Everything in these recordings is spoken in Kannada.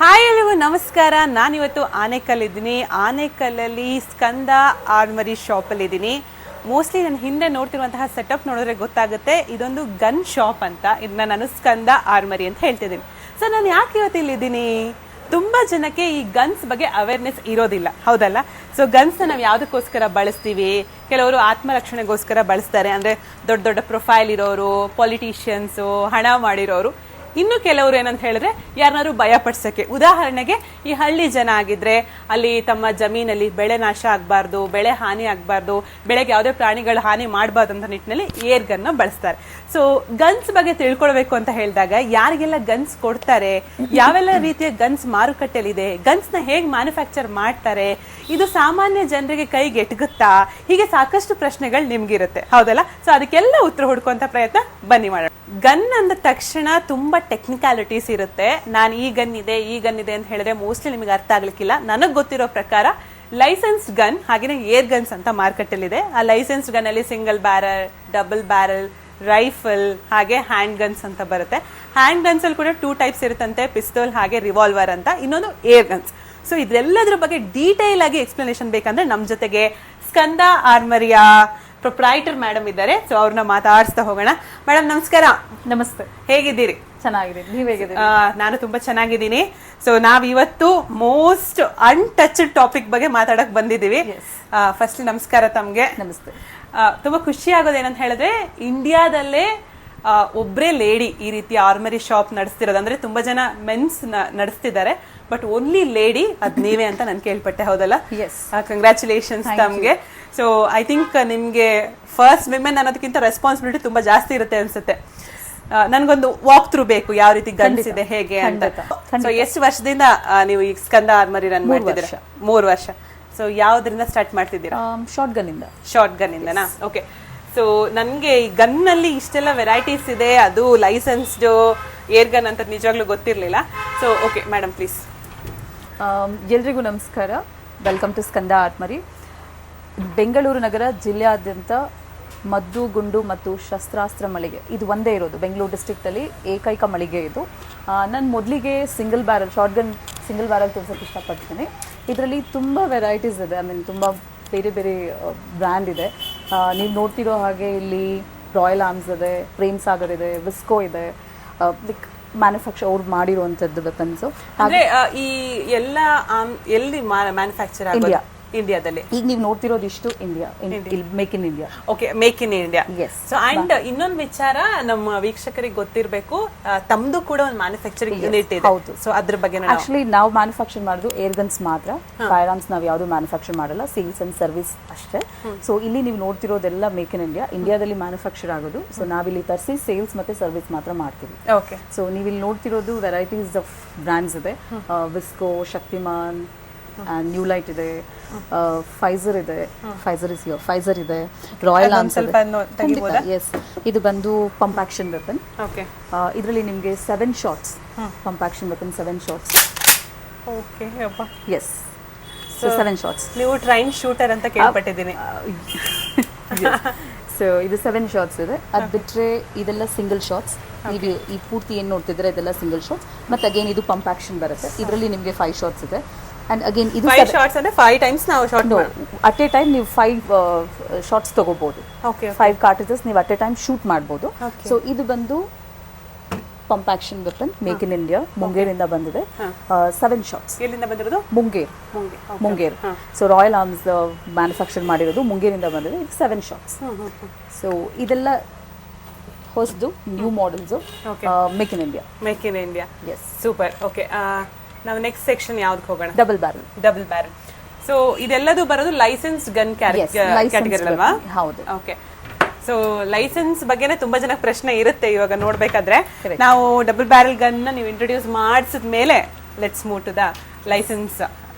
ಹಾಯ್ ಎಲ್ಲರಿಗೂ ನಮಸ್ಕಾರ. ನಾನಿವತ್ತು ಆನೇಕಲ್ಲಿದ್ದೀನಿ. ಆನೇಕಲ್ಲಲ್ಲಿ ಸ್ಕಂದ ಆರ್ಮರಿ ಶಾಪಲ್ಲಿದ್ದೀನಿ. ಮೋಸ್ಟ್ಲಿ ನಾನು ಹಿಂದೆ ನೋಡ್ತಿರುವಂತಹ ಸೆಟಪ್ ನೋಡಿದ್ರೆ ಗೊತ್ತಾಗುತ್ತೆ ಇದೊಂದು ಗನ್ ಶಾಪ್ ಅಂತ. ಇದನ್ನ ನಾನು ಸ್ಕಂದ ಆರ್ಮರಿ ಅಂತ ಹೇಳ್ತಿದ್ದೀನಿ. ಸೊ ನಾನು ಯಾಕೆ ಇವತ್ತು ಇಲ್ಲಿದ್ದೀನಿ, ತುಂಬ ಜನಕ್ಕೆ ಈ ಗನ್ಸ್ ಬಗ್ಗೆ ಅವೇರ್ನೆಸ್ ಇರೋದಿಲ್ಲ, ಹೌದಲ್ಲ? ಸೊ ಗನ್ಸ್ನ ನಾವು ಯಾವುದಕ್ಕೋಸ್ಕರ ಬಳಸ್ತೀವಿ? ಕೆಲವರು ಆತ್ಮರಕ್ಷಣೆಗೋಸ್ಕರ ಬಳಸ್ತಾರೆ, ಅಂದರೆ ದೊಡ್ಡ ದೊಡ್ಡ ಪ್ರೊಫೈಲ್ ಇರೋರು, ಪೊಲಿಟಿಷಿಯನ್ಸು, ಹಣ ಮಾಡಿರೋರು. ಇನ್ನು ಕೆಲವರು ಏನಂತ ಹೇಳಿದ್ರೆ ಯಾರನ್ನಾರು ಭಯಪಡಿಸೋಕ್ಕೆ. ಉದಾಹರಣೆಗೆ ಈ ಹಳ್ಳಿ ಜನ ಆಗಿದ್ರೆ ಅಲ್ಲಿ ತಮ್ಮ ಜಮೀನಲ್ಲಿ ಬೆಳೆ ನಾಶ ಆಗಬಾರ್ದು, ಬೆಳೆ ಹಾನಿ ಆಗಬಾರ್ದು, ಬೆಳೆಗೆ ಯಾವುದೇ ಪ್ರಾಣಿಗಳು ಹಾನಿ ಮಾಡಬಾರ್ದು ಅಂತ ನಿಟ್ಟಿನಲ್ಲಿ ಏರ್ ಗನ್ನ ಬಳಸ್ತಾರೆ. ಸೊ ಗನ್ಸ್ ಬಗ್ಗೆ ತಿಳ್ಕೊಳ್ಬೇಕು ಅಂತ ಹೇಳಿದಾಗ ಯಾರಿಗೆಲ್ಲ ಗನ್ಸ್ ಕೊಡ್ತಾರೆ, ಯಾವೆಲ್ಲ ರೀತಿಯ ಗನ್ಸ್ ಮಾರುಕಟ್ಟೆಯಲ್ಲಿದೆ, ಗನ್ಸ್ನ ಹೇಗೆ ಮ್ಯಾನುಫ್ಯಾಕ್ಚರ್ ಮಾಡ್ತಾರೆ, ಇದು ಸಾಮಾನ್ಯ ಜನರಿಗೆ ಕೈಗೆ ಎಟಗುತ್ತಾ, ಹೀಗೆ ಸಾಕಷ್ಟು ಪ್ರಶ್ನೆಗಳು ನಿಮ್ಗಿರುತ್ತೆ, ಹೌದಲ್ಲ? ಸೊ ಅದಕ್ಕೆಲ್ಲ ಉತ್ತರ ಹುಡ್ಕುವಂತ ಪ್ರಯತ್ನ ಬನ್ನಿ ಮಾಡೋಣ. ಗನ್ ಅಂದ ತಕ್ಷಣ ತುಂಬಾ ಟೆಕ್ನಿಕಾಲಿಟೀಸ್ ಇರುತ್ತೆ. ನಾನು ಈ ಗನ್ ಇದೆ ಅಂತ ಹೇಳಿದ್ರೆ ಮೋಸ್ಟ್ಲಿ ನಿಮಗೆ ಅರ್ಥ ಆಗ್ಲಿಕ್ಕಿಲ್ಲ. ನನಗೆ ಗೊತ್ತಿರೋ ಪ್ರಕಾರ ಲೈಸೆನ್ಸ್ಡ್ ಗನ್ ಹಾಗೇನೆ ಏರ್ ಗನ್ಸ್ ಅಂತ ಮಾರ್ಕೆಟಲ್ಲಿದೆ. ಆ ಲೈಸೆನ್ಸ್ಡ್ ಗನ್ ಅಲ್ಲಿ single barrel, double barrel, rifle ಹಾಗೆ ಹ್ಯಾಂಡ್ ಗನ್ಸ್ ಅಂತ ಬರುತ್ತೆ. ಹ್ಯಾಂಡ್ ಗನ್ಸ್ ಅಲ್ಲಿ ಕೂಡ 2 ಟೈಪ್ಸ್ ಇರುತ್ತಂತೆ, ಪಿಸ್ತೂಲ್ ಹಾಗೆ ರಿವಾಲ್ವರ್ ಅಂತ. ಇನ್ನೊಂದು ಏರ್ ಗನ್ಸ್. ಸೊ ಇದೆಲ್ಲದ್ರ ಬಗ್ಗೆ ಡೀಟೇಲ್ ಆಗಿ ಎಕ್ಸ್ಪ್ಲನೇಷನ್ ಬೇಕಂದ್ರೆ ನಮ್ಮ ಜೊತೆಗೆ ಸ್ಕಂದ ಆರ್ಮರಿಯ ಪ್ರೊಪ್ರೈಟರ್ ಮೇಡಮ್ ಇದ್ದಾರೆ. ಸೊ ಅವ್ರನ್ನ ಮಾತಾಡಿಸ್ತಾ ಹೋಗೋಣ. ಮೇಡಮ್ ನಮಸ್ಕಾರ. ನಮಸ್ತೆ, ಹೇಗಿದ್ದೀರಿ? ಚೆನ್ನಾಗಿದ್ದೀನಿ, ನೀವ್ ಹೇಗಿದ್ದೀರಿ? ನಾನು ತುಂಬಾ ಚೆನ್ನಾಗಿದ್ದೀನಿ. ಸೊ ನಾವ್ ಇವತ್ತು ಮೋಸ್ಟ್ ಅನ್ಟಚ್ಡ್ ಟಾಪಿಕ್ ಬಗ್ಗೆ ಮಾತಾಡಕ್ ಬಂದಿದ್ದೀವಿ. ಫಸ್ಟ್ ನಮಸ್ಕಾರ ತಮ್ಗೆ. ನಮಸ್ತೆ. ತುಂಬಾ ಖುಷಿ ಆಗೋದು ಏನಂತ ಹೇಳಿದ್ರೆ ಇಂಡಿಯಾದಲ್ಲೇ ಒಬ್ರೇ ಲೇಡಿ ಈ ರೀತಿ ಆರ್ಮರಿ ಶಾಪ್ ನಡೆಸ್ತಿರೋದು. ಅಂದ್ರೆ ತುಂಬಾ ಜನ ಮೆನ್ಸ್ ನಡೆಸ್ತಿದ್ದಾರೆ, ಬಟ್ ಓನ್ಲಿ ಲೇಡಿ ಅದ್ ನೀವೇ ಅಂತ ನಾನು ಕೇಳ್ಪಟ್ಟೆ, ಹೌದಲ್ಲ? ಕಂಗ್ರ್ಯಾಚುಲೇಷನ್ಸ್ ತಮ್ಗೆ. ಸೊ ಐ ಥಿಂಕ್ ನಿಮ್ಗೆ ಫಸ್ಟ್ ವಿಮೆನ್ ಅನ್ನೋದಕ್ಕಿಂತ ರೆಸ್ಪಾನ್ಸಿಬಿಲಿಟಿ ತುಂಬಾ ಜಾಸ್ತಿ ಇರುತ್ತೆ ಅನ್ಸುತ್ತೆ. ನನ್ಗೊಂದು ವಾಕ್ ಥ್ರೂ ಬೇಕು, ಯಾವ ರೀತಿ ಗನ್ಸ್ ಇದೆ ಹೇಗೆ ಅಂತ. ಸೊ ಎಷ್ಟು ವರ್ಷದಿಂದ ನೀವು ಈ ಸ್ಕಂದ ಆರ್ಮರಿ ರನ್ ಮಾಡ್ತಿದ್ದೀರಾ? 3 ವರ್ಷ. ಸೊ ಯಾವ್ದ್ರಿಂದ ಸ್ಟಾರ್ಟ್ ಮಾಡ್ತಿದ್ದೀರಾ? ಶಾರ್ಟ್ ಗನ್ ಇಂದ. ಶಾರ್ಟ್ ಗನ್ ಇಂದನಾ? ಓಕೆ. ಸೊ ನನ್ಗೆ ಈ ಗನ್ ಅಲ್ಲಿ ಇಷ್ಟೆಲ್ಲ ವೆರೈಟೀಸ್ ಇದೆ, ಅದು ಲೈಸೆನ್ಸ್ಡ್ ಏರ್ ಗನ್ ಅಂತ ನಿಜವಾಗ್ಲೂ ಗೊತ್ತಿರ್ಲಿಲ್ಲ. So okay madam please. ಎಲ್ರಿಗೂ ನಮಸ್ಕಾರ. ವೆಲ್ಕಮ್ ಟು ಸ್ಕಂದ ಆರ್ಮರಿ. ಬೆಂಗಳೂರು ನಗರ ಜಿಲ್ಲೆಯಾದ್ಯಂತ ಮದ್ದು ಗುಂಡು ಮತ್ತು ಶಸ್ತ್ರಾಸ್ತ್ರ ಮಳಿಗೆ ಇದು ಒಂದೇ ಇರೋದು. ಬೆಂಗಳೂರು ಡಿಸ್ಟ್ರಿಕ್ಟಲ್ಲಿ ಏಕೈಕ ಮಳಿಗೆ ಇದು. ನಾನು ಮೊದಲಿಗೆ single barrel short gun single barrel ತೋರ್ಸೋಕ್ಕೆ ಇಷ್ಟಪಡ್ತೀನಿ. ಇದರಲ್ಲಿ ತುಂಬ ವೆರೈಟೀಸ್ ಇದೆ. ತುಂಬ ಬೇರೆ ಬೇರೆ ಬ್ರ್ಯಾಂಡ್ ಇದೆ. ನೀವು ನೋಡ್ತಿರೋ ಹಾಗೆ ಇಲ್ಲಿ ರಾಯಲ್ ಆರ್ಮ್ಸ್ ಇದೆ, ಪ್ರೇಮ್ ಸಾಗರ್ ಇದೆ, ವಿಸ್ಕೋ ಇದೆ. ಲೈಕ್ ಮ್ಯಾನುಫ್ಯಾಕ್ಚರ್ ಅವ್ರು ಮಾಡಿರುವಂಥದ್ದು ವೆಪನ್ಸು. ಅಂದ್ರೆ ಈ ಎಲ್ಲ ಎಲ್ಲಿ ಮ್ಯಾನುಫ್ಯಾಕ್ಚರ್ ಆಗೋದು? ಇಂಡಿಯಾದಲ್ಲಿ. ಈಗ ನೀವು ನೋಡ್ತಿರೋದು ಇಷ್ಟು India, make in India. Okay, make in India. Yes. So and ಇನ್ನೊಂದು ವಿಚಾರ ನಮ್ಮ ವೀಕ್ಷಕರಿಗೆ ಗೊತ್ತಿರಬೇಕು, ತಮ್ದು ಕೂಡ ಒಂದು ಮ್ಯಾನುಫ್ಯಾಕ್ಚರಿಂಗ್ ಯೂನಿಟ್ ಇದೆ. ಹೌದು. ಸೊ ಅದ್ರ ಬಗ್ಗೆ ಆಕ್ಚುಲಿ ನಾವು ಮ್ಯಾನುಫ್ಯಾಕ್ಚರ್ ಮಾಡೋದು ಏರ್ ಗನ್ಸ್ ಮಾತ್ರ. ಫೈರ್ ಆರ್ಮ್ಸ್ ನಾವು ಯಾವುದು ಮ್ಯಾನುಫ್ಯಾಕ್ಚರ್ ಮಾಡಲ್ಲ, ಸೇಲ್ಸ್ ಅಂಡ್ ಸರ್ವಿಸ್ ಅಷ್ಟೇ. ಸೊ ಇಲ್ಲಿ ನೀವು ನೋಡ್ತಿರೋದೆಲ್ಲ ಮೇಕ್ ಇನ್ ಇಂಡಿಯಾ, ಇಂಡಿಯಾದಲ್ಲಿ ಮ್ಯಾನುಫ್ಯಾಕ್ಚರ್ ಆಗೋದು. ಸೊ ನಾವಿಲ್ಲಿ ತರಿಸಿ ಸೇಲ್ಸ್ ಮತ್ತೆ ಸರ್ವಿಸ್ ಮಾತ್ರ ಮಾಡ್ತೀವಿ. ಓಕೆ. ಸೊ ನೀವು ಇಲ್ಲಿ ನೋಡ್ತಿರೋದು ವೆರೈಟೀಸ್ ಆಫ್ ಬ್ರ್ಯಾಂಡ್ಸ್ ಇದೆ. ವಿಸ್ಕೋ, ಶಕ್ತಿಮಾನ್, ನ್ಯೂ ಲೈಟ್ ಇದೆ, ಫೈಸರ್ ಇದೆ, ಫೈಸರ್ ಇದೆ, ರಾಯಲ್ ಆರ್ಮ್ಸ್ ಇದೆ. ಎಸ್, ಇದು ಬಂದು ಪಂಪ್ ಆಕ್ಷನ್ ವೆಪನ್. ಇದರಲ್ಲಿ ನಿಮಗೆ 7 shots, pump action weapon 7 shots. Okay. Yes, so 7 shots. ನೀವು ಟ್ರೈನ್ ಶೂಟರ್ ಅಂತ ಕೇಳ್ಪಟ್ಟಿದ್ದೀನಿ. ಸೊ ಇದು 7 ಶಾಟ್ಸ್ ಇದೆ. ಅದು ಬಿಟ್ಟರೆ ಇದೆಲ್ಲ ಸಿಂಗಲ್ ಶಾಟ್ಸ್. ಈ ಪೂರ್ತಿ ಏನು ನೋಡ್ತಿದ್ರೆ ಇದೆಲ್ಲ ಸಿಂಗಲ್ ಶಾಟ್ಸ್. ಮತ್ತೆ ಅಗೇನ್ ಇದು ಪಂಪ್ ಆಕ್ಷನ್ ಬರುತ್ತೆ. ಇದರಲ್ಲಿ ನಿಮಗೆ 5 ಶಾಟ್ಸ್ ಇದೆ. ಅಂಡ್ ಅಗೇನ್ ಇದು 5 ಶಾಟ್ಸ್ ಅಂದ್ರೆ 5 ಟೈಮ್ಸ್ ನಾವು ಶಾಟ್ ಅಟ್ ಎ ಟೈಮ್ ನೀವು 5 ಶಾಟ್ಸ್ ತಗೋಬಹುದು. 5 ಕಾರ್ಟ್ರಿಜಸ್ ನೀವು ಅಟ್ ಎ ಟೈಮ್ ಶೂಟ್ ಮಾಡಬಹುದು. ಸೊ ಇದು ಬಂದು pump action weapon, make in India, ಮುಂಗೇರಿಂದ ಬಂದಿದೆ. 7 ಶಾಟ್ಸ್. ಎಲ್ಲಿಂದ ಬಂದಿರೋದು? Munger. So royal arms manufacture ಮಾಡಿರೋದು ಮುಂಗೇರಿಂದ ಬಂದಿದೆ. ಇದು 7 ಶಾಟ್ಸ್. ಸೊ ಇದೆಲ್ಲ ಹೊಸದು, new models, make in India. Yes, super. Okay, ನಾವು ನೆಕ್ಸ್ಟ್ ಸೆಕ್ಷನ್ ಯಾವ್ದಕ್ಕೆ ಹೋಗೋಣ? Double barrel. ಸೊ ಇದೆಲ್ಲದು ಬರೋದು ಲೈಸೆನ್ಸ್ ಗನ್ ಕ್ಯಾಟಗರಿ ಅಲ್ವಾ? ಹೌದು. ಓಕೆ. ಸೊ ಲೈಸೆನ್ಸ್ ಬಗ್ಗೆನೇ ತುಂಬಾ ಜನ ಪ್ರಶ್ನೆ ಇರುತ್ತೆ ಇವಾಗ ನೋಡ್ಬೇಕಾದ್ರೆ. ನಾವು ಡಬಲ್ ಬ್ಯಾರಲ್ ಗನ್ ನೀವು ಇಂಟ್ರೊಡ್ಯೂಸ್ ಮಾಡಿಸಿದ ಮೇಲೆ let's move to the licence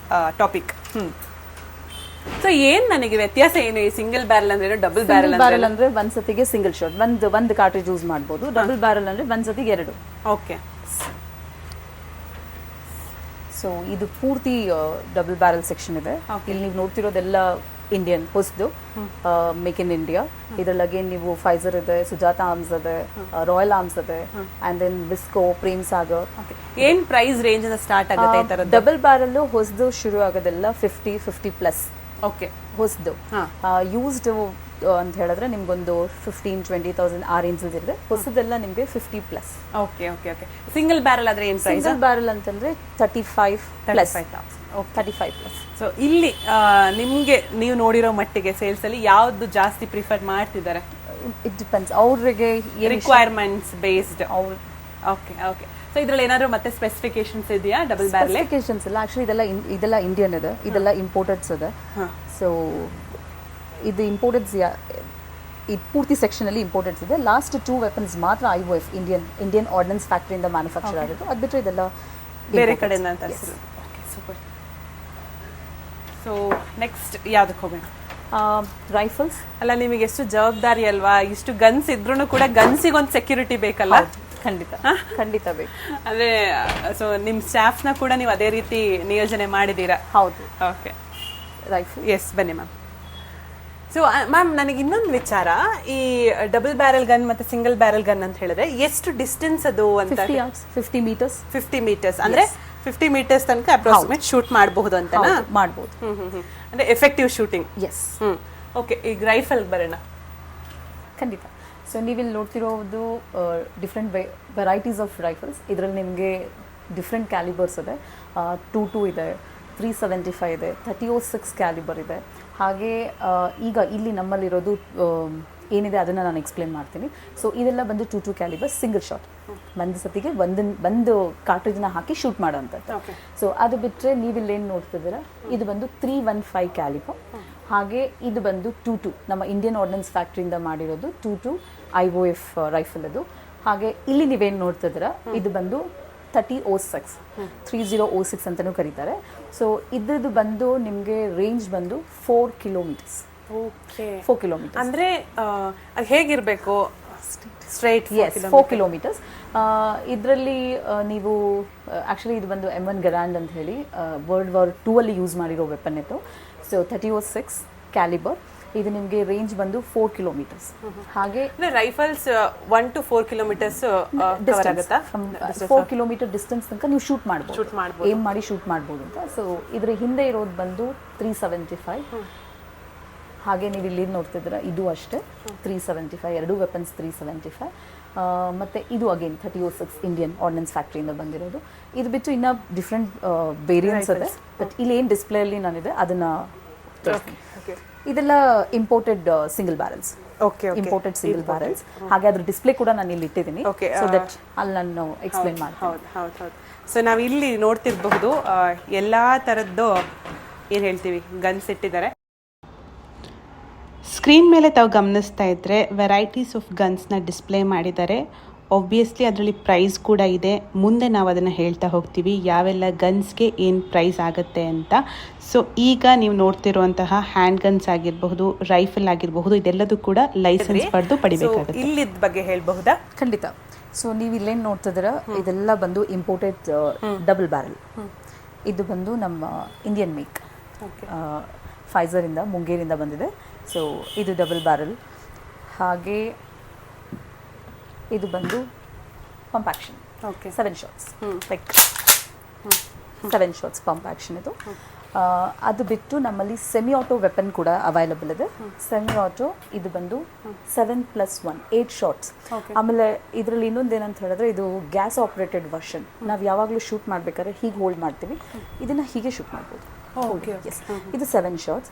topic. So ಏನ್ ನನಗೆ ವ್ಯತ್ಯಾಸ ಏನು? ಈ ಸಿಂಗಲ್ ಬ್ಯಾರಲ್ ಅಂದ್ರೆ ಡಬಲ್ ಬ್ಯಾರಲ್ ಅಂದ್ರೆ ಒಂದ್ ಸತಿಗೆ ಸಿಂಗಲ್ ಶಾಟ್, ಒಂದು ಕಾರ್ಟ್ರಿಜ್ ಯೂಸ್ ಮಾಡಬಹುದು. ಡಬಲ್ ಬ್ಯಾರಲ್ ಅಂದ್ರೆ ಒಂದ್ ಸತಿಗೆ 2. ಓಕೆ. ಸೊ ಇದು ಪೂರ್ತಿ ಡಬಲ್ ಬ್ಯಾರಲ್ ಸೆಕ್ಷನ್ ಇದೆ. ಇಲ್ಲಿ ನೀವು ನೋಡ್ತಿರೋದೆಲ್ಲ ಇಂಡಿಯನ್ ಹೊಸದು, ಮೇಕ್ ಇನ್ ಇಂಡಿಯಾ. ಇದರಲ್ಲಿ ಅಗೇನ್ ನೀವು ಫೈಸರ್ ಇದೆ, ಸುಜಾತಾ ಆರ್ಮ್ಸ್ ಇದೆ, ರಾಯಲ್ ಆರ್ಮ್ಸ್ ಇದೆ, ಆ್ಯಂಡ್ ದೆನ್ ವಿಸ್ಕೋ, ಪ್ರೇಮ್ ಸಾಗರ್. ಏನ್ ಪ್ರೈಸ್ ರೇಂಜ್ ಸ್ಟಾರ್ಟ್ ಆಗುತ್ತೆ ಈ ತರದ್ದು? ಡಬಲ್ ಬ್ಯಾರಲ್ಲು ಹೊಸದು ಶುರು ಆಗೋದೆಲ್ಲ 50+ ಓಕೆ. ಹೊಸದು. ಯೂಸ್ಡ್ ಅಂತ ಹೇಳಿದ್ರೆ ನಿಮ್ಗೊಂದು 15-20,000 ಆ ರೇಂಜಸ್ ಇರುತ್ತೆ. ಹೊಸದೆಲ್ಲ ನಿಮಗೆ 50+. Okay okay okay. Single barrel ಆದ್ರೆ ಏನ್ ಪ್ರೈಸ್? ಸಿಂಗಲ್ ಬ್ಯಾರಲ್ ಅಂತಂದ್ರೆ 35+. 35+. ಸೊ ಇಲ್ಲಿ ನಿಮ್ಗೆ ನೀವು ನೋಡಿರೋ ಮಟ್ಟಿಗೆ ಸೇಲ್ಸ್ ಅಲ್ಲಿ ಯಾವ್ದು ಜಾಸ್ತಿ ಪ್ರಿಫರ್ ಮಾಡ್ತಿದ್ದಾರೆ? ಇಟ್ ಡಿಪೆಂಡ್ಸ್ ಅವ್ರಿಗೆ ರಿಕ್ವೈರ್ಮೆಂಟ್ಸ್ ಬೇಸ್ಡ್. ಅವ್ರ ಓಕೆ ಓಕೆ. ಸೊ ಇದ್ರಲ್ಲಿ ಏನಾದ್ರು ಮತ್ತೆ ಸ್ಪೆಸಿಫಿಕೇಶನ್ಸ್ ಇದೆಯಾ ಡಬಲ್ ಬ್ಯಾರಲ್? ಸ್ಪೆಸಿಫಿಕೇಶನ್ಸ್ ಇಲ್ಲ ಆಕ್ಚುಲಿ. ಇದೆಲ್ಲ ಇಂಡಿಯನ್ ಇದೆ, ಇದೆಲ್ಲ ಇಂಪೋರ್ಟೆಡ್ಸ್ ಇದೆ. ಸೊ ಇದು ಇಂಪೋರ್ಟೆಡ್ಸ್ ಇದು ಪೂರ್ತಿ ಸೆಕ್ಷನ್ ಅಲ್ಲಿ ಇಂಪೋರ್ಟೆಡ್ಸ್ ಇದೆ. ಲಾಸ್ಟ್ 2 ವೆಪನ್ಸ್ ಮಾತ್ರ IOF ಇಂಡಿಯನ್ ಆರ್ಡಿನೆನ್ಸ್ ಫ್ಯಾಕ್ಟರಿಯಿಂದ ಮ್ಯಾನುಫ್ಯಾಕ್ಚರ್ ಆಗಿದ್ದು. ಅದು ಬಿಟ್ಟರೆ ಇದೆಲ್ಲ ಬೇರೆ ಕಡೆಯಿಂದ ತರಿಸಿರೋದು. Okay, super. ಸೊ ನೆಕ್ಸ್ಟ್ ಯಾವ್ದಕ್ಕೆ ಹೋಗೋಣ? ರೈಫಲ್ಸ್. ಅಲ್ಲ, ನಿಮಗೆ ಎಷ್ಟು ಜವಾಬ್ದಾರಿ ಅಲ್ವಾ, ಇಷ್ಟು ಗನ್ಸ್ ಇದ್ರೂ ಕೂಡ ಗನ್ಸಿಗೊಂದು ಸೆಕ್ಯೂರಿಟಿ ಬೇಕಲ್ಲ? ಖಂಡಿತ ಬೇಕು. ಅಂದ್ರೆ ಸೊ ನಿಮ್ಮ ಸ್ಟಾಫ್ನ ಕೂಡ ನೀವು ಅದೇ ರೀತಿ ನಿಯೋಜನೆ ಮಾಡಿದ್ದೀರಾ? ಹೌದು. Okay, rifle. ಎಸ್, ಬನ್ನಿ ಮ್ಯಾಮ್. ಸೊ ಮ್ಯಾಮ್, ನನಗೆ ಇನ್ನೊಂದು ವಿಚಾರ, ಈ ಡಬಲ್ ಬ್ಯಾರಲ್ ಗನ್ ಮತ್ತೆ ಸಿಂಗಲ್ ಬ್ಯಾರಲ್ ಗನ್ ಅಂತ ಹೇಳಿದ್ರೆ ಎಷ್ಟು ಡಿಸ್ಟೆನ್ಸ್ ಅದು ಅಂತ? 50 meters. 50 meters ಅಂದ್ರೆ 50 meters ತನಕ ಅಪ್ರಾಕ್ಸಿಮೇಟ್ ಶೂಟ್ ಮಾಡಬಹುದು ಅಂತ ಮಾಡಬಹುದು. ಅಂದ್ರೆ ಎಫೆಕ್ಟಿವ್ ಶೂಟಿಂಗ್. ಎಸ್. ಓಕೆ, ಈಗ ರೈಫಲ್ ಬರೋಣ. ಖಂಡಿತ. ಸೊ ನೀವಿಲ್ಲಿ ನೋಡ್ತಿರೋದು ಡಿಫ್ರೆಂಟ್ ವೆರೈಟೀಸ್ ಆಫ್ ರೈಫಲ್ಸ್. ಇದರಲ್ಲಿ ನಿಮಗೆ ಡಿಫ್ರೆಂಟ್ ಕ್ಯಾಲಿಬರ್ಸ್ ಇದೆ. 22 ಇದೆ, 375 ಇದೆ, 3006 ಕ್ಯಾಲಿಬರ್ ಇದೆ. ಹಾಗೆ ಈಗ ಇಲ್ಲಿ ನಮ್ಮಲ್ಲಿರೋದು ಏನಿದೆ ಅದನ್ನು ನಾನು ಎಕ್ಸ್ಪ್ಲೇನ್ ಮಾಡ್ತೀನಿ. ಸೊ ಇದೆಲ್ಲ ಬಂದು 22 ಕ್ಯಾಲಿಬರ್ ಸಿಂಗಲ್ ಶಾಟ್, ಒಂದು ಸತಿಗೆ ಒಂದು ಕಾರ್ಟ್ರಿಜ್ನ ಹಾಕಿ ಶೂಟ್ ಮಾಡೋಂಥದ್ದು. ಸೊ ಅದು ಬಿಟ್ಟರೆ ನೀವಿಲ್ಲೇನು ನೋಡ್ತಿದ್ದೀರಾ, ಇದು ಬಂದು 315 ಕ್ಯಾಲಿಬರ್. ಹಾಗೆ ಇದು ಬಂದು 22 ನಮ್ಮ ಇಂಡಿಯನ್ ಆರ್ಡಿನೆನ್ಸ್ ಫ್ಯಾಕ್ಟ್ರಿಯಿಂದ ಮಾಡಿರೋದು 22 IOF ರೈಫಲ್ ಅದು. ಹಾಗೆ ಇಲ್ಲಿ ನೀವೇನು ನೋಡ್ತಿದ್ದೀರಾ, ಇದು ಬಂದು 3006 ಅಂತಲೂ ಕರೀತಾರೆ. ಸೊ ಇದ್ರದ್ದು ಬಂದು ನಿಮಗೆ ರೇಂಜ್ ಬಂದು 4 kilometers. ಓಕೆ, 4 kilometers ಅಂದ್ರೆ ಅದು ಹೇಗಿರಬೇಕು? ಸ್ಟ್ರೈಟ್. 4 kilometers. ಇದರಲ್ಲಿ ನೀವು ಆ್ಯಕ್ಚುಲಿ ಇದು ಬಂದು M1 Garand ಅಂತ ಹೇಳಿ World War II ಅಲ್ಲಿ ಯೂಸ್ ಮಾಡಿರೋ ವೆಪನ್ ಇದು. So 3006 calibre. ಇದು ನಿಮಗೆ ರೇಂಜ್ ಬಂದು 4 kilometers. ಹಾಗೆ ರೈಫಲ್ಸ್ 1 to 4 kilometers ಕವರ್ ಆಗುತ್ತಾ? 4 kilometer ಡಿಸ್ಟೆನ್ಸ್ ತನಕ ನೀವು ಶೂಟ್ ಮಾಡ್ಬೋದು, ಏಮ್ ಮಾಡಿ ಶೂಟ್ ಮಾಡ್ಬೋದು ಅಂತ. ಸೊ ಇದ್ರ ಹಿಂದೆ ಇರೋದು ಬಂದು 375. ಹಾಗೆ ನೀವು ಇಲ್ಲಿ ನೋಡ್ತಿದ್ದೀರಾ, ಇದು ಅಷ್ಟೇ 375. ಎರಡು ವೆಪನ್ಸ್ 375. ಮತ್ತು ಇದು ಅಗೇನ್ 3006 ಇಂಡಿಯನ್ ಆರ್ಡಿನೆನ್ಸ್ ಫ್ಯಾಕ್ಟ್ರಿಯಿಂದ ಬಂದಿರೋದು. ಇದು ಬಿಟ್ಟು ಇನ್ನೂ ಡಿಫ್ರೆಂಟ್ ವೇರಿಯಂಟ್ಸ್ ಇದೆ. ಬಟ್ ಇಲ್ಲಿ ಏನು ಡಿಸ್ಪ್ಲೇಯಲ್ಲಿ ನಾನಿದೆ ಅದನ್ನು ಇದೆಲ್ಲ imported single barrels. Imported single barrels. ಹಾಗೆ ಅದ್ರ ಡಿಸ್ಪ್ಲೇ ಕೂಡ ನಾನು ಇಲ್ಲಿ ಇಟ್ಟಿದ್ದೀನಿ. ಸೊ ದಟ್ ಅಲ್ಲಿ ನಾನು ಎಕ್ಸ್ಪ್ಲೇನ್ ಮಾಡ್ತೀನಿ. ಹೌದು. ಸೊ ನಾವು ಇಲ್ಲಿ ನೋಡ್ತಿರಬಹುದು ಎಲ್ಲ ಥರದ್ದು ಏನು ಹೇಳ್ತೀವಿ ಗನ್ಸ್ ಇಟ್ಟಿದ್ದಾರೆ. ಸ್ಕ್ರೀನ್ ಮೇಲೆ ತಾವು ಗಮನಿಸ್ತಾ ಇದ್ದರೆ ವೆರೈಟೀಸ್ ಆಫ್ ಗನ್ಸ್ನ ಡಿಸ್ಪ್ಲೇ ಮಾಡಿದ್ದಾರೆ. ಆಬ್ವಿಯಸ್ಲಿ ಅದರಲ್ಲಿ ಪ್ರೈಸ್ ಕೂಡ ಇದೆ. ಮುಂದೆ ನಾವು ಅದನ್ನು ಹೇಳ್ತಾ ಹೋಗ್ತೀವಿ ಯಾವೆಲ್ಲ ಗನ್ಸ್ಗೆ ಏನು ಪ್ರೈಸ್ ಆಗುತ್ತೆ ಅಂತ. ಸೊ ಈಗ ನೀವು ನೋಡ್ತಿರುವಂತಹ ಹ್ಯಾಂಡ್ ಗನ್ಸ್ ಆಗಿರಬಹುದು, ರೈಫಲ್ ಆಗಿರಬಹುದು, ಇದೆಲ್ಲದೂ ಕೂಡ ಲೈಸೆನ್ಸ್ ಪಡೆದು ಪಡಿಬೇಕಾಗುತ್ತೆ. ಇಲ್ಲಿದ್ದ ಬಗ್ಗೆ ಹೇಳಬಹುದಾ? ಖಂಡಿತ. ಸೊ ನೀವು ಇಲ್ಲೇನು ನೋಡ್ತಿದ್ದೀರಾ, ಇದೆಲ್ಲ ಬಂದು ಇಂಪೋರ್ಟೆಡ್ ಡಬಲ್ ಬ್ಯಾರಲ್. ಇದು ಬಂದು ನಮ್ಮ ಇಂಡಿಯನ್ ಮೇಕ್, ಫೈಸರಿಂದ ಮುಂಗೇರಿಂದ ಬಂದಿದೆ. ಸೊ ಇದು ಡಬಲ್ ಬ್ಯಾರಲ್. ಹಾಗೆ ಇದು ಬಂದು pump action. 7 shots, like 7 shots pump action ಇದು. ಅದು ಬಿಟ್ಟು ನಮ್ಮಲ್ಲಿ ಸೆಮಿ ಆಟೋ ವೆಪನ್ ಕೂಡ ಅವೈಲಬಲ್ ಇದೆ. ಸೆಮಿ ಆಟೋ ಇದು ಬಂದು 7+1 8 shots. ಆಮೇಲೆ ಇದರಲ್ಲಿ ಇನ್ನೊಂದು ಏನಂತ ಹೇಳಿದ್ರೆ, ಇದು ಗ್ಯಾಸ್ ಆಪ್ರೇಟೆಡ್ ವರ್ಷನ್. ನಾವು ಯಾವಾಗಲೂ ಶೂಟ್ ಮಾಡಬೇಕಾದ್ರೆ ಹೀಗೆ ಹೋಲ್ಡ್ ಮಾಡ್ತೀವಿ, ಇದನ್ನು ಹೀಗೆ ಶೂಟ್ ಮಾಡ್ಬೋದು. ಇದು 7 shots.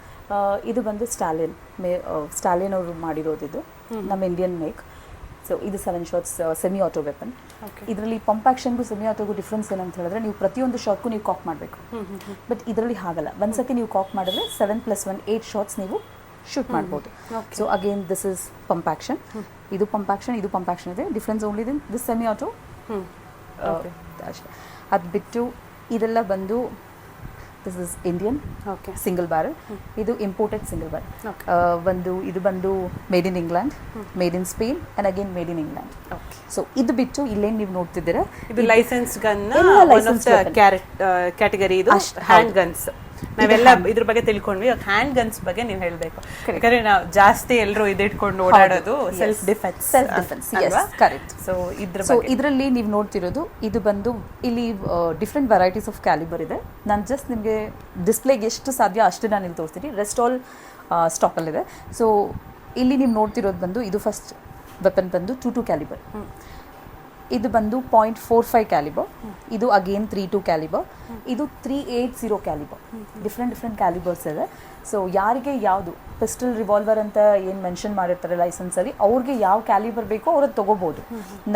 ಇದು ಬಂದು ಸ್ಟಾಲಿಯನ್ ಅವರು ಮಾಡಿರೋದು. ಇದು ನಮ್ಮ ಇಂಡಿಯನ್ ಮೇಕ್. ಸೊ ಇದು 7 shots ಸೆಮಿ ಆಟೋ ವೆಪನ್. ಇದರಲ್ಲಿ ಪಂಪ್ ಆ್ಯಕ್ಷನ್ಗೂ ಸೆಮಿ ಆಟೋಗೂ ಡಿಫ್ರೆನ್ಸ್ ಏನಂತ ಹೇಳಿದ್ರೆ, ನೀವು ಪ್ರತಿಯೊಂದು ಶಾಟ್ಗೂ ನೀವು ಕಾಕ್ ಮಾಡಬೇಕು. ಬಟ್ ಇದರಲ್ಲಿ ಹಾಗಲ್ಲ, ಒಂದ್ಸತಿ ನೀವು ಕಾಕ್ ಮಾಡಿದ್ರೆ 7+1 8 shots ನೀವು ಶೂಟ್ ಮಾಡ್ಬೋದು. So again this is pump action. ಇದು ಪಂಪ್ ಆ್ಯಕ್ಷನ್, ಇದು ಪಂಪ್ ಆ್ಯಕ್ಷನ್ ಇದೆ. Difference only this semi auto ಅಷ್ಟೇ. ಅದು ಬಿಟ್ಟು ಇದೆಲ್ಲ ಬಂದು this is Indian single barrel. ಇದು ಇಂಪೋರ್ಟೆಡ್ ಸಿಂಗಲ್ ಬ್ಯಾರಲ್. ಇದು ಬಂದು made in England, made in Spain and again made in England. So ಇದು ಬಿಟ್ಟು ಇಲ್ಲೇನು ನೀವು ನೋಡ್ತಿದ್ದೀರಾ, ಇದು ಲೈಸೆನ್ಸ್ ಗನ್ ಕ್ಯಾಟಗರಿ. ಇದು ಹ್ಯಾಂಡ್ ಗನ್ಸ್ ನಾವೆಲ್ಲ ಇದ್ರ ಬಗ್ಗೆ ತಿಳ್ಕೊಂಡ್ವಿ. ಹ್ಯಾಂಡ್ ಗನ್ಸ್ ಬಗ್ಗೆ ನೀವು ಹೇಳ್ಬೇಕು, ಯಾಕಂದ್ರೆ ನಾವು ಜಾಸ್ತಿ ಎಲ್ಲರೂ ಇದಿಟ್ಕೊಂಡು ಓಡಾಡೋದು ಸೆಲ್ಫ್ ಡಿಫೆನ್ಸ್. ಕರೆಕ್ಟ್. ಸೊ ಇದ್ರ ಇದರಲ್ಲಿ ನೀವು ನೋಡ್ತಿರೋದು ಇದು ಬಂದು ಇಲ್ಲಿ ಡಿಫ್ರೆಂಟ್ ವೆರೈಟೀಸ್ ಆಫ್ ಕ್ಯಾಲಿಬರ್ ಇದೆ. ನಾನು ಜಸ್ಟ್ ನಿಮಗೆ ಡಿಸ್ಪ್ಲೇಗೆ ಎಷ್ಟು ಸಾಧ್ಯ ಅಷ್ಟು ನಾನು ಇಲ್ಲಿ ತೋರಿಸ್ತೀನಿ. Rest all ಸ್ಟಾಕಲ್ಲಿದೆ. ಸೊ ಇಲ್ಲಿ ನೀವು ನೋಡ್ತಿರೋದು ಬಂದು ಇದು ಫಸ್ಟ್ ವೆಪನ್ ಬಂದು 2.2 ಕ್ಯಾಲಿಬರ್. ಇದು ಬಂದು 0.45 ಕ್ಯಾಲಿಬರ್. ಇದು ಅಗೇನ್ 3.2 ಕ್ಯಾಲಿಬರ್. ಇದು 380 ಕ್ಯಾಲಿಬರ್. ಡಿಫ್ರೆಂಟ್ ಕ್ಯಾಲಿಬರ್ಸ್ ಇದೆ. ಸೊ ಯಾರಿಗೆ ಯಾವುದು ಪಿಸ್ಟಲ್ ರಿವಾಲ್ವರ್ ಅಂತ ಏನು ಮೆನ್ಷನ್ ಮಾಡಿರ್ತಾರೆ ಲೈಸೆನ್ಸಲ್ಲಿ, ಅವ್ರಿಗೆ ಯಾವ ಕ್ಯಾಲಿಬರ್ ಬೇಕೋ ಅವ್ರದ್ದು ತೊಗೋಬೋದು.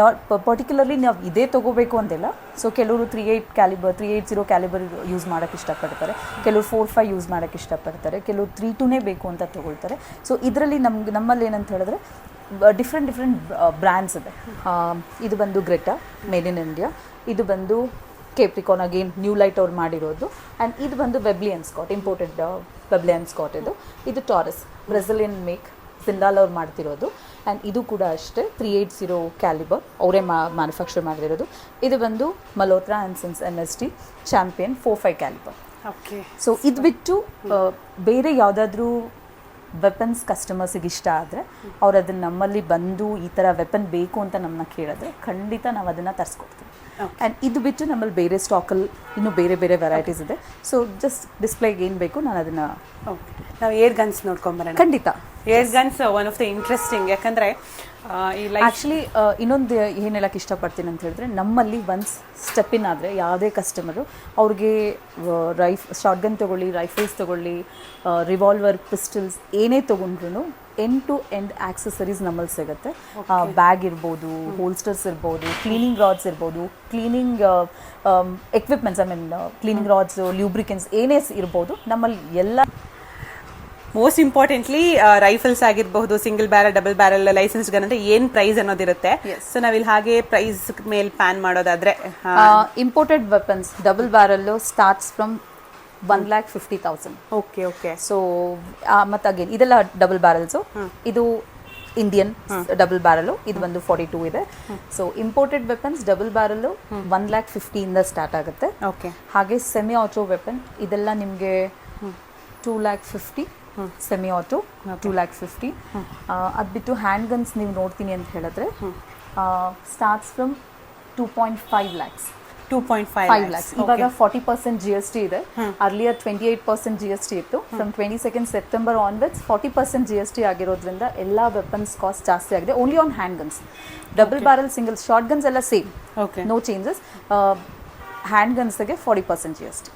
ನಾಟ್ ಪರ್ಟಿಕ್ಯುಲರ್ಲಿ ನಾವು ಇದೇ ತೊಗೋಬೇಕು ಅಂತಿಲ್ಲ. ಸೊ ಕೆಲವರು 380 ಕ್ಯಾಲಿಬರ್ ಯೂಸ್ ಮಾಡೋಕ್ಕೆ ಇಷ್ಟಪಡ್ತಾರೆ, ಕೆಲವರು 4.5 ಯೂಸ್ ಮಾಡೋಕ್ಕೆ ಇಷ್ಟಪಡ್ತಾರೆ, ಕೆಲವರು 3.2ನೇ ಬೇಕು ಅಂತ ತೊಗೊಳ್ತಾರೆ. ಸೊ ಇದರಲ್ಲಿ ನಮ್ಮಲ್ಲಿ ಏನಂತ ಹೇಳಿದ್ರೆ ಡಿಫ್ರೆಂಟ್ ಬ್ರ್ಯಾಂಡ್ಸ್ ಇದೆ. ಇದು ಬಂದು ಗ್ರೆಟಾ, ಮೇಡ್ ಇನ್ ಇಂಡಿಯಾ. ಇದು ಬಂದು ಕೇಪ್ರಿಕಾನ್, ಅಗೇನ್ ನ್ಯೂ ಲೈಟ್ ಅವ್ರು ಮಾಡಿರೋದು. ಆ್ಯಂಡ್ ಇದು ಬಂದು Webley and Scott, imported Webley and Scott. ಇದು ಟಾರಸ್, ಬ್ರೆಜಿಲಿಯನ್ ಮೇಕ್, ಜಿಂದಾಲ್ ಅವ್ರು ಮಾಡ್ತಿರೋದು. ಆ್ಯಂಡ್ ಇದು ಕೂಡ ಅಷ್ಟೇ 380 ಕ್ಯಾಲಿಬರ್, ಅವರೇ ಮ್ಯಾನುಫ್ಯಾಕ್ಚರ್ ಮಾಡಿರೋದು. ಇದು ಬಂದು Malhotra and since MST champion 4.5 calibre. Okay. So ಇದು ಬಿಟ್ಟು ಬೇರೆ ಯಾವುದಾದ್ರೂ ವೆಪನ್ಸ್ ಕಸ್ಟಮರ್ಸಿಗೆ ಇಷ್ಟ ಆದರೆ ಅವ್ರು ಅದನ್ನು ನಮ್ಮಲ್ಲಿ ಬಂದು ಈ ಥರ ವೆಪನ್ ಬೇಕು ಅಂತ ನಮ್ಮನ್ನ ಕೇಳಿದ್ರೆ ಖಂಡಿತ ನಾವು ಅದನ್ನು ತರಿಸ್ಕೊಡ್ತೀವಿ. ಆ್ಯಂಡ್ ಇದು ಬಿಟ್ಟು ನಮ್ಮಲ್ಲಿ ಬೇರೆ ಸ್ಟಾಕಲ್ಲಿ ಇನ್ನೂ ಬೇರೆ ವೆರೈಟೀಸ್ ಇದೆ. ಸೊ ಜಸ್ಟ್ ಡಿಸ್ಪ್ಲೇಗೆ ಏನು ಬೇಕು ನಾನು ಅದನ್ನು ನಾವು ಏರ್ ಗನ್ಸ್ ನೋಡ್ಕೊಂಬರೋಣ. ಖಂಡಿತ. Air guns one of the interesting, ಯಾಕಂದರೆ ಈ ಆ್ಯಕ್ಚುಲಿ ಇನ್ನೊಂದು ಏನು ಹೇಳಕ್ಕೆ ಇಷ್ಟಪಡ್ತೀನಿ ಅಂತ ಹೇಳಿದ್ರೆ, ನಮ್ಮಲ್ಲಿ ಒನ್ಸ್ ಸ್ಟೆಪ್ ಇನ್ ಆದರೆ ಯಾವುದೇ ಕಸ್ಟಮರು ಅವ್ರಿಗೆ ಶಾರ್ಟ್ ಗನ್ ತೊಗೊಳ್ಳಿ, ರೈಫಲ್ಸ್ ತೊಗೊಳ್ಳಿ, ರಿವಾಲ್ವರ್, ಪಿಸ್ಟಲ್ಸ್ ಏನೇ ತೊಗೊಂಡ್ರು ಎಂಡ್ ಟು ಎಂಡ್ ಆಕ್ಸೆಸರೀಸ್ ನಮ್ಮಲ್ಲಿ ಸಿಗುತ್ತೆ. ಬ್ಯಾಗ್ ಇರ್ಬೋದು, ಹೋಲ್ಸ್ಟರ್ಸ್ ಇರ್ಬೋದು, ಕ್ಲೀನಿಂಗ್ ರಾಡ್ಸ್ ಇರ್ಬೋದು, cleaning equipments, cleaning rods, lubricants ಏನೇ ಇರ್ಬೋದು ನಮ್ಮಲ್ಲಿ ಎಲ್ಲ. ಮೋಸ್ಟ್ ಇಂಪಾರ್ಟೆಂಟ್ಲಿ ರೈಫಲ್ಸ್ ಆಗಿರಬಹುದು, single barrel, double barrel, licence gun ಅಂದ್ರೆ ಏನ್ ಪ್ರೈಸ್ ಅನ್ನೋದಿರುತ್ತೆ. ಸೊ ನಾವಿಲ್ಲಿ ಹಾಗೆ ಪ್ರೈಸ್ ಮೇಲೆ ಪ್ಯಾನ್ ಮಾಡೋದಾದ್ರೆ imported weapons double barrel starts from 1,50,000. Okay. So ಮತ್ತೆ ಅಗೇನ್ ಇದೆಲ್ಲ ಡಬಲ್ ಬ್ಯಾರಲ್ಸು. ಇದು ಇಂಡಿಯನ್ ಡಬಲ್ ಬ್ಯಾರಲು, ಇದು ಒಂದು 42 ಇದೆ. So imported weapons double barrel 1,50,000 ಇಂದ ಸ್ಟಾರ್ಟ್ ಆಗುತ್ತೆ. ಓಕೆ. ಹಾಗೆ ಸೆಮಿ ಆಟೋ ವೆಪನ್ ಇದೆಲ್ಲ ನಿಮಗೆ 2,50,000 ಸೆಮಿ ಆಟೋ, 2,50,000. ಅದು ಬಿಟ್ಟು ಹ್ಯಾಂಡ್ ಗನ್ಸ್ ನೀವು ನೋಡ್ತೀನಿ ಅಂತ ಹೇಳಿದ್ರೆ ಸ್ಟಾರ್ಟ್ಸ್ ಫ್ರಮ್ 2.5 lakhs. 2.5 lakhs. ಇವಾಗ 40% GST ಇದೆ. ಅರ್ಲಿಯರ್ 28% GST ಇತ್ತು. From 22nd September onwards 40% GST ಆಗಿರೋದ್ರಿಂದ ಎಲ್ಲ ವೆಪನ್ಸ್ ಕಾಸ್ಟ್ ಜಾಸ್ತಿ ಆಗಿದೆ. Only on handguns. Double barrel, single, short guns ಎಲ್ಲ ಸೇಮ್, ನೋ ಚೇಂಜಸ್. ಹ್ಯಾಂಡ್ ಗನ್ಸ್ಗೆ 40% GST.